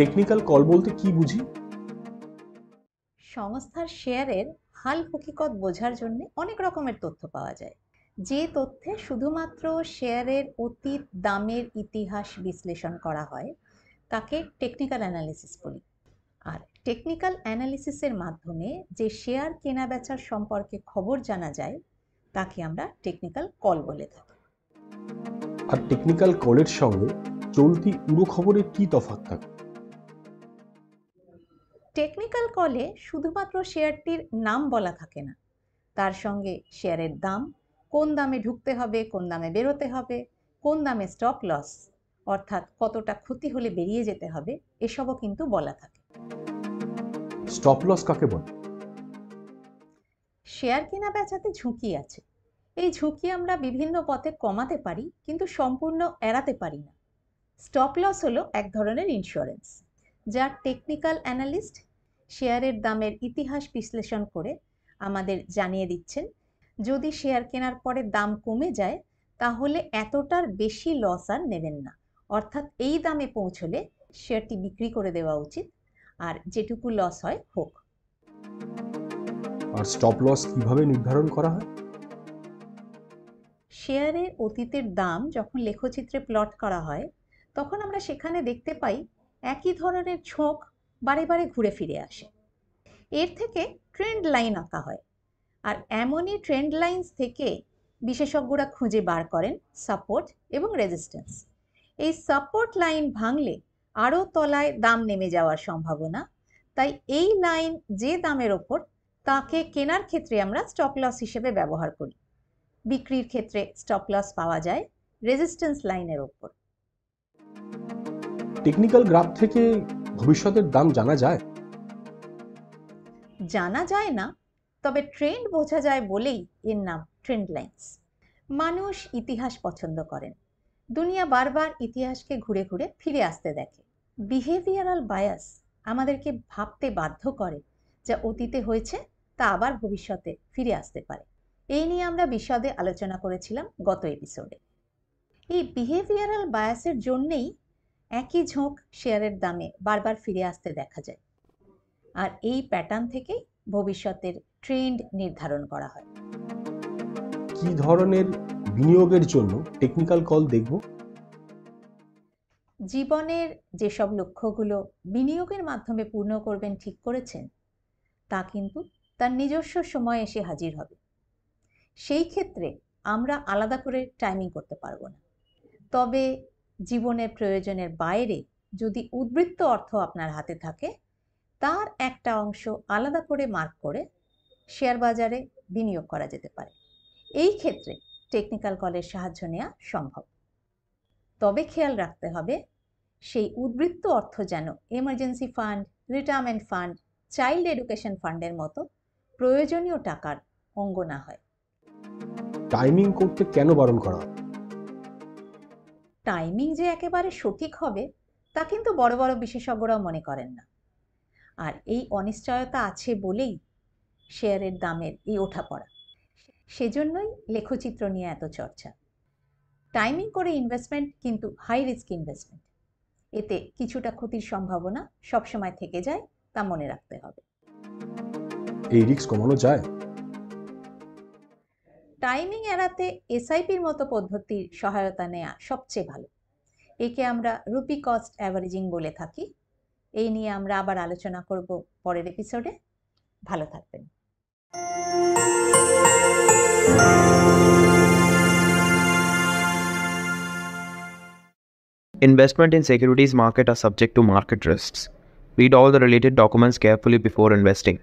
Technical call বলতে কি বুঝি? সংস্থার শেয়ারের হাল হকিকত বোঝার জন্য অনেক রকমের তথ্য পাওয়া যায়। যে তথ্যে শুধুমাত্র শেয়ারের অতীত দামের ইতিহাস বিশ্লেষণ করা হয় তাকে টেকনিক্যাল অ্যানালিসিস বলি। আর টেকনিক্যাল অ্যানালিসিসের মাধ্যমে যে শেয়ার কেনা বেচার সম্পর্কে খবর জানা যায় তাকে আমরা টেকনিক্যাল কল বলে থাকি। আর টেকনিক্যাল কলের সঙ্গে চলতি উড়ো খবরের কি তফাৎ থাকে? টেকনিক্যাল কলে শুধুমাত্র শেয়ারটির নাম বলা থাকে না, তার সঙ্গে শেয়ারের দাম, কোন দামে ঢুকতে হবে, কোন দামে বেরোতে হবে, কোন দামে স্টপ লস অর্থাৎ কতটা ক্ষতি হলে বেরিয়ে যেতে হবে, এসবও কিন্তু বলা থাকে। স্টপ লস কাকে বলে? শেয়ার কেনা বেচাতে ঝুঁকি আছে। এই ঝুঁকি আমরা বিভিন্ন পথে কমাতে পারি কিন্তু সম্পূর্ণ এড়াতে পারি না। স্টপ লস হলো এক ধরনের ইন্স্যুরেন্স, যা টেকনিক্যাল অ্যানালিস্ট শেয়ারের দামের ইতিহাস বিশ্লেষণ করে আমাদের জানিয়ে দিচ্ছেন যদি শেয়ার কেনার পরে দাম কমে যায় তাহলে এতটার বেশি লস আর নেবেন না, অর্থাৎ এই দামে পৌঁছলে শেয়ারটি বিক্রি করে দেওয়া উচিত, আর যেটুকু লস হয় হোক। আর স্টপ লস কিভাবে নির্ধারণ করা হয়? শেয়ারের অতীতের দাম যখন লেখচিত্রে প্লট করা হয় তখন আমরা সেখানে দেখতে পাই একই ধরনের ঝোঁক বারে বারে ঘুরে ফিরে আসে। এর থেকে ট্রেন্ড লাইন আঁকা হয়, আর এমনই ট্রেন্ড লাইন্স থেকে বিশেষজ্ঞরা খুঁজে বার করেন সাপোর্ট এবং রেজিস্ট্যান্স। এই সাপোর্ট লাইন ভাঙলে আরও তলায় দাম নেমে যাওয়ার সম্ভাবনা, তাই এই লাইন যে দামের ওপর তাকে কেনার ক্ষেত্রে আমরা স্টপ লস হিসেবে ব্যবহার করি। বিক্রির ক্ষেত্রে স্টপ লস পাওয়া যায় রেজিস্ট্যান্স লাইনের ওপর। টেকনিক্যাল গ্রাফ থেকে ভবিষ্যতের দাম জানা যায়? জানা যায় না, তবে ট্রেন্ড বোঝা যায় বলেই এর নাম ট্রেন্ড লাইন্স। মানুষ ইতিহাস পছন্দ করেন, দুনিয়া বারবার ইতিহাসকে ঘুরে ঘুরে ফিরে আসতে দেখে। বিহেভিয়ারাল বায়াস আমাদেরকে ভাবতে বাধ্য করে যা অতীতে হয়েছে তা আবার ভবিষ্যতে ফিরে আসতে পারে। এই নিয়ে আমরা বিশদে আলোচনা করেছিলাম গত এপিসোডে। এই বিহেভিয়ারাল বায়াসের জন্যেই একই ঝোঁক শেয়ারের দামে বারবার ফিরে আসতে দেখা যায়, আর এই প্যাটার্ন থেকেই ভবিষ্যতের ট্রেন্ড নির্ধারণ করা হয়। কি ধরনের বিনিয়োগের জন্য টেকনিক্যাল কল দেখব? জীবনের যেসব লক্ষ্যগুলো বিনিয়োগের মাধ্যমে পূর্ণ করবেন ঠিক করেছেন তা কিন্তু তার নিজস্ব সময় এসে হাজির হবে। সেই ক্ষেত্রে আমরা আলাদা করে টাইমিং করতে পারবো না, তবে জীবনের প্রয়োজনের বাইরে যদি উদ্বৃত্ত অর্থ আপনার হাতে থাকে তার একটা অংশ আলাদা করে মার্ক করে শেয়ার বাজারে বিনিয়োগ করা যেতে পারে। এই ক্ষেত্রে টেকনিক্যাল কলের সাহায্য নেওয়া সম্ভব, তবে খেয়াল রাখতে হবে সেই উদ্বৃত্ত অর্থ যেন emergency fund, retirement fund, child education ফান্ডের মতো প্রয়োজনীয় টাকার অঙ্গ না হয়। টাইমিং করতে কেন বারণ করা হয়? টাইমিং যে একেবারে সঠিক হবে তা কিন্তু বড় বড় বিশেষজ্ঞরাও মনে করেন না, আর এই অনিশ্চয়তা আছে বলেই শেয়ারের দামের এই ওঠাপড়া। সেজন্যই লেখচিত্র নিয়ে এত চর্চা। টাইমিং করে ইনভেস্টমেন্ট কিন্তু হাই রিস্ক ইনভেস্টমেন্ট, এতে কিছুটা ক্ষতির সম্ভাবনা সবসময় থেকে যায়, তা মনে রাখতে হবে। এই রিস্ক কমানো যায়? টাইমিং এড়াতে এসআইপির মতো পদ্ধতির সহায়তা নেওয়া সবচেয়ে ভালো। একে আমরা রুপি কস্ট অ্যাভারেজিং বলে থাকি। এই নিয়ে আমরা আবার আলোচনা করব পরের এপিসোডে। ভালো থাকবেন। Investment in securities market are subject to market risks. Read all the related documents carefully before investing.